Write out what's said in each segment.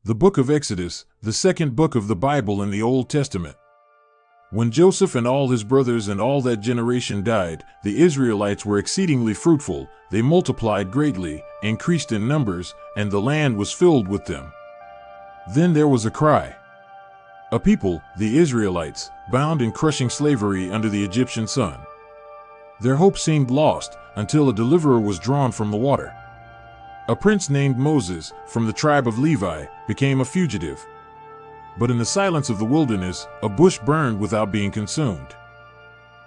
The book of Exodus, the second book of the Bible in the Old Testament. When Joseph and all his brothers and all that generation died, the Israelites were exceedingly fruitful, they multiplied greatly, increased in numbers, and the land was filled with them. Then there was a cry. A people, the Israelites, bound in crushing slavery under the Egyptian sun. Their hope seemed lost until a deliverer was drawn from the water. A prince named Moses, from the tribe of Levi, became a fugitive. But in the silence of the wilderness, a bush burned without being consumed.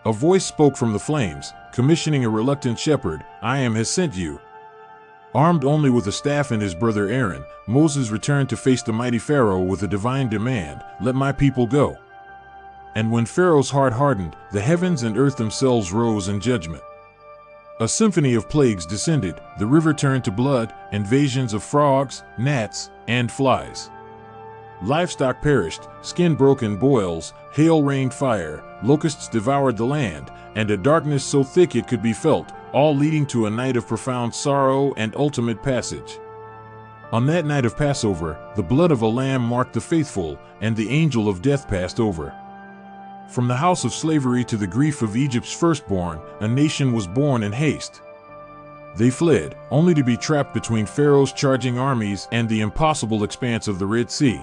A voice spoke from the flames, commissioning a reluctant shepherd, "I has sent you." Armed only with a staff and his brother Aaron, Moses returned to face the mighty Pharaoh with a divine demand, "Let my people go." And when Pharaoh's heart hardened, the heavens and earth themselves rose in judgment. A symphony of plagues descended, the river turned to blood, invasions of frogs, gnats, and flies. Livestock perished, skin broke in boils, hail rained fire, locusts devoured the land, and a darkness so thick it could be felt, all leading to a night of profound sorrow and ultimate passage. On that night of Passover, the blood of a lamb marked the faithful, and the angel of death passed over. From the house of slavery to the grief of Egypt's firstborn, a nation was born in haste. They fled, only to be trapped between Pharaoh's charging armies and the impossible expanse of the Red Sea.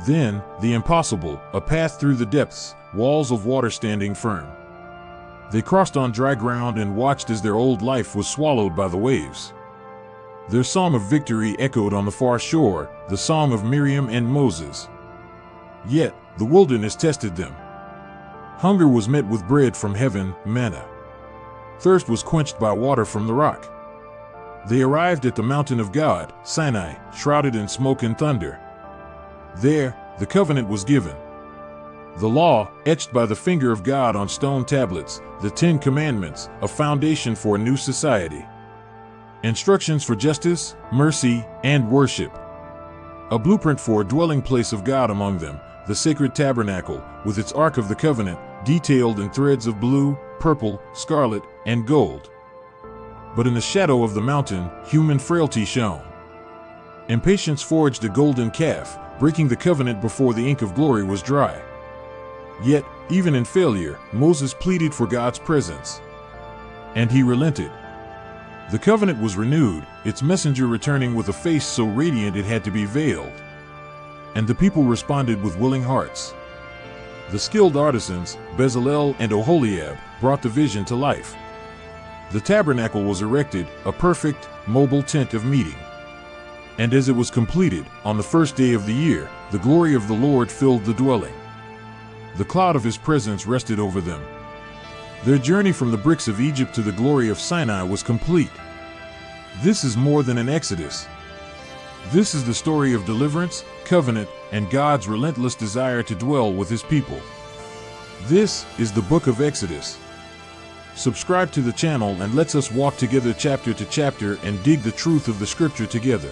Then, the impossible, a path through the depths, walls of water standing firm. They crossed on dry ground and watched as their old life was swallowed by the waves. Their song of victory echoed on the far shore, the song of Miriam and Moses. Yet, the wilderness tested them. Hunger was met with bread from heaven, manna. Thirst was quenched by water from the rock. They arrived at the mountain of God, Sinai, shrouded in smoke and thunder. There, the covenant was given. The law, etched by the finger of God on stone tablets, the 10 Commandments, a foundation for a new society. Instructions for justice, mercy, and worship. A blueprint for a dwelling place of God among them, the sacred tabernacle, with its Ark of the Covenant, detailed in threads of blue, purple, scarlet, and gold. But in the shadow of the mountain, human frailty shone. Impatience forged a golden calf, breaking the covenant before the ink of glory was dry. Yet, even in failure, Moses pleaded for God's presence. And he relented. The covenant was renewed, its messenger returning with a face so radiant it had to be veiled. And the people responded with willing hearts. The skilled artisans, Bezalel and Oholiab, brought the vision to life. The tabernacle was erected, a perfect, mobile tent of meeting. And as it was completed, on the first day of the year, the glory of the Lord filled the dwelling. The cloud of his presence rested over them. Their journey from the bricks of Egypt to the glory of Sinai was complete. This is more than an exodus. This is the story of deliverance, covenant, and God's relentless desire to dwell with his people. This is the book of Exodus. Subscribe to the channel and let's us walk together chapter to chapter and dig the truth of the scripture together.